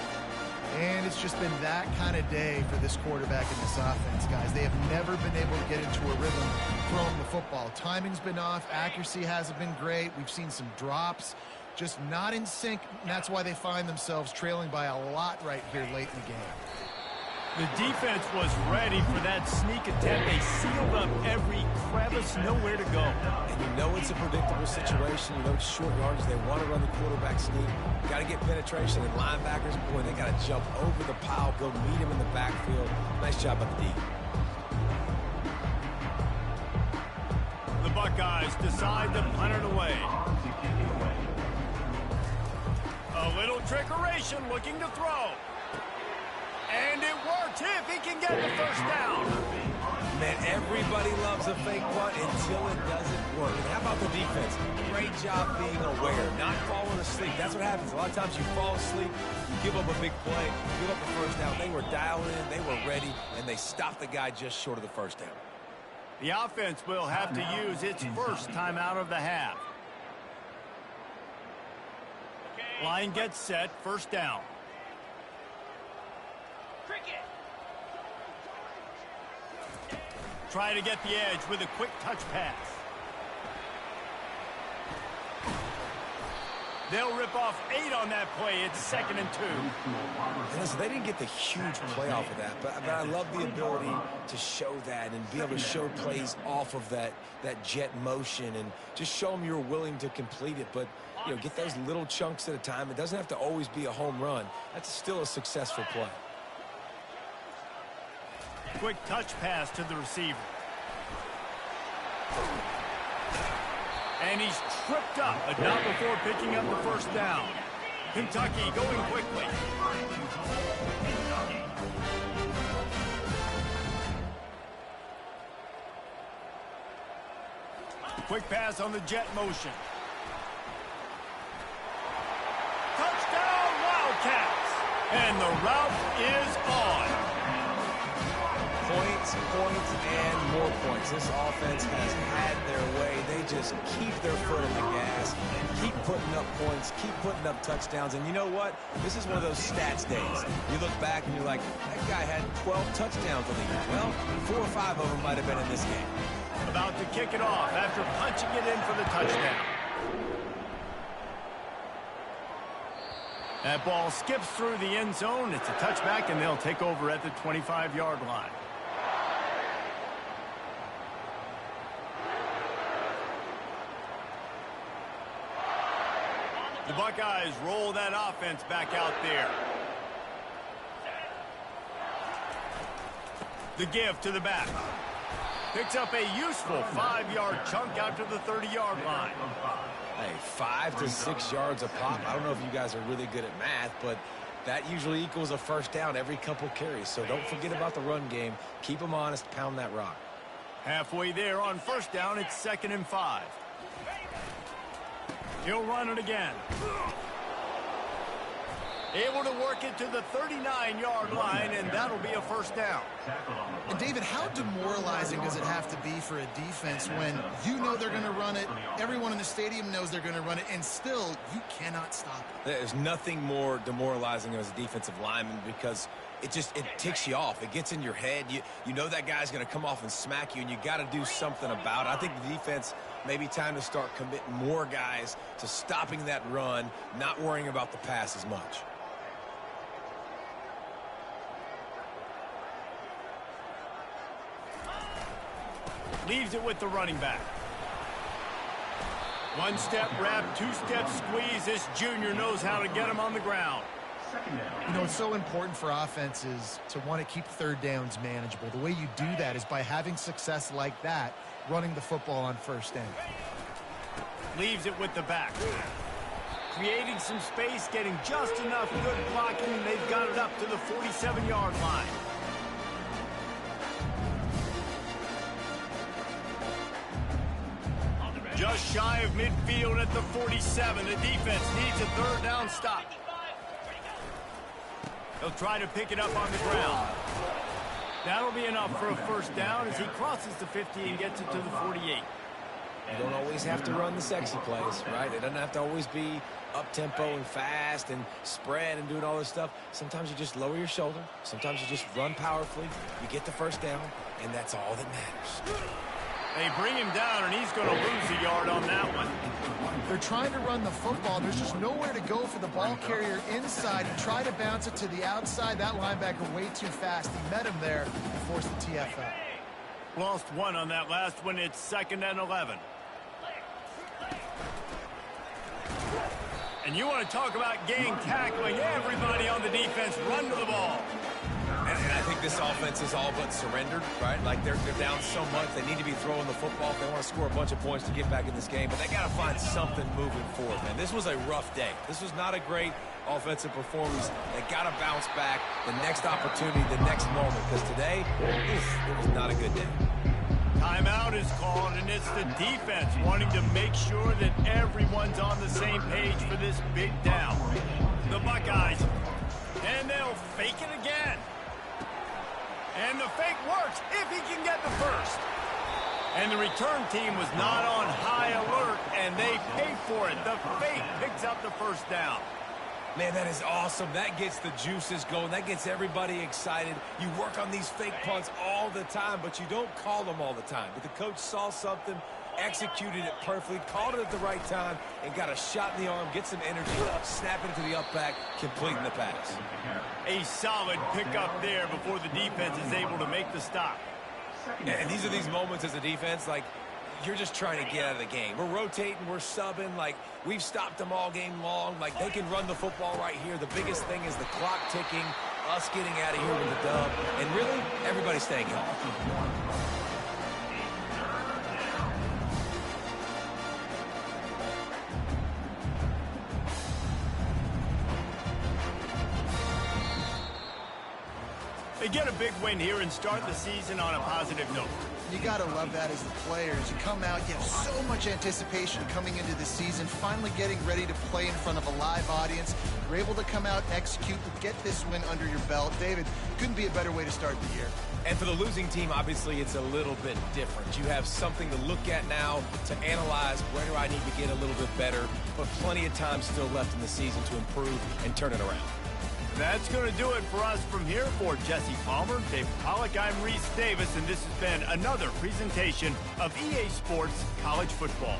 And it's just been that kind of day for this quarterback and this offense, guys. They have never been able to get into a rhythm throwing the football. Timing's been off. Accuracy hasn't been great. We've seen some drops. Just not in sync, and that's why they find themselves trailing by a lot right here late in the game. The defense was ready for that sneak attempt. They sealed up every crevice, nowhere to go. And you know it's a predictable situation. You know it's short yardage. They want to run the quarterback sneak. Got to get penetration. And linebackers, boy, they got to jump over the pile, go meet him in the backfield. Nice job by the D. The Buckeyes decide to punt it away. A little trickeration looking to throw. And it works if he can get the 1st down. Man, everybody loves a fake punt until it doesn't work. And how about the defense? Great job being aware, not falling asleep. That's what happens. A lot of times you fall asleep, you give up a big play, give up the 1st down. They were dialed in, they were ready, and they stopped the guy just short of the 1st down. The offense will have to use its first timeout of the half. Line gets set, first down. Cricket. Try to get the edge with a quick touch pass. They'll rip off 8 on that play. It's 2nd and 2. And listen, they didn't get the huge play off of that, but I love the ability to show that and be able to show plays off of that jet motion and just show them you're willing to complete it. But, you know, get those little chunks at a time. It doesn't have to always be a home run. That's still a successful play. Quick touch pass to the receiver. And he's tripped up, but not before picking up the first down. Kentucky going quickly. Quick pass on the jet motion. Touchdown, Wildcats! And the route is on. Points, and more points. This offense has had their way. They just keep their foot on the gas, keep putting up points, keep putting up touchdowns. And you know what? This is one of those stats days. You look back and you're like, that guy had 12 touchdowns on the year. Well, 4 or 5 of them might have been in this game. About to kick it off after punching it in for the touchdown. That ball skips through the end zone. It's a touchback, and they'll take over at the 25-yard line. The Buckeyes roll that offense back out there. The give to the back. Picks up a useful 5-yard chunk out to the 30-yard line. Hey, 5 to 6 yards a pop. I don't know if you guys are really good at math, but that usually equals a first down every couple carries. So don't forget about the run game. Keep them honest. Pound that rock. Halfway there on first down, it's 2nd and 5. He'll run it again. Able to work it to the 39-yard line, and that'll be a first down. And David, how demoralizing does it have to be for a defense when you know they're going to run it, everyone in the stadium knows they're going to run it, and still you cannot stop it? There's nothing more demoralizing as a defensive lineman because it ticks you off. It gets in your head. You know that guy's going to come off and smack you, and you got to do something about it. I think the defense maybe time to start committing more guys to stopping that run, not worrying about the pass as much. Leaves it with the running back. 1-step wrap, 2-step squeeze. This junior knows how to get him on the ground. You know, it's so important for offenses to want to keep third downs manageable. The way you do that is by having success like that, running the football on first down. Leaves it with the back. Creating some space, getting just enough good blocking. They've got it up to the 47-yard line. Just shy of midfield at the 47. The defense needs a third down stop. They'll try to pick it up on the ground. That'll be enough for a first down as he crosses the 50 and gets it to the 48. You don't always have to run the sexy plays, right? It doesn't have to always be up-tempo and fast and spread and doing all this stuff. Sometimes you just lower your shoulder. Sometimes you just run powerfully. You get the first down, and that's all that matters. They bring him down, and he's going to lose a yard on that one. They're trying to run the football. There's just nowhere to go for the ball carrier inside. He tried to bounce it to the outside. That linebacker way too fast. He met him there and forced the TFL. Lost one on that last one. It's 2nd and 11. And you want to talk about gang tackling. Everybody on the defense run to the ball. And I think this offense is all but surrendered, right? Like they're down so much, they need to be throwing the football if they want to score a bunch of points to get back in this game. But they got to find something moving forward, man. This was a rough day. This was not a great offensive performance. They got to bounce back the next opportunity, the next moment. Because today, it was not a good day. Timeout is called, and it's the defense wanting to make sure that everyone's on the same page for this big down. The Buckeyes, and they'll fake it again. And the fake works if he can get the first. And the return team was not on high alert, and they paid for it. The fake picks up the first down. Man, that is awesome. That gets the juices going. That gets everybody excited. You work on these fake punts all the time, but you don't call them all the time. But the coach saw something, executed it perfectly, called it at the right time, and got a shot in the arm, get some energy, snap it into the up back, completing the pass. A solid pickup there before the defense is able to make the stop. And these are these moments as a defense, like, you're just trying to get out of the game. We're rotating, we're subbing, like, we've stopped them all game long. Like, they can run the football right here. The biggest thing is the clock ticking, us getting out of here with the dub, and really, everybody staying healthy. They get a big win here and start the season on a positive note. You got to love that as the players. You come out, you have so much anticipation coming into the season, finally getting ready to play in front of a live audience. You're able to come out, execute, and get this win under your belt. David, couldn't be a better way to start the year. And for the losing team, obviously, it's a little bit different. You have something to look at now to analyze where do I need to get a little bit better, but plenty of time still left in the season to improve and turn it around. That's going to do it for us from here. For Jesse Palmer, David Pollack, I'm Reese Davis, and this has been another presentation of EA Sports College Football.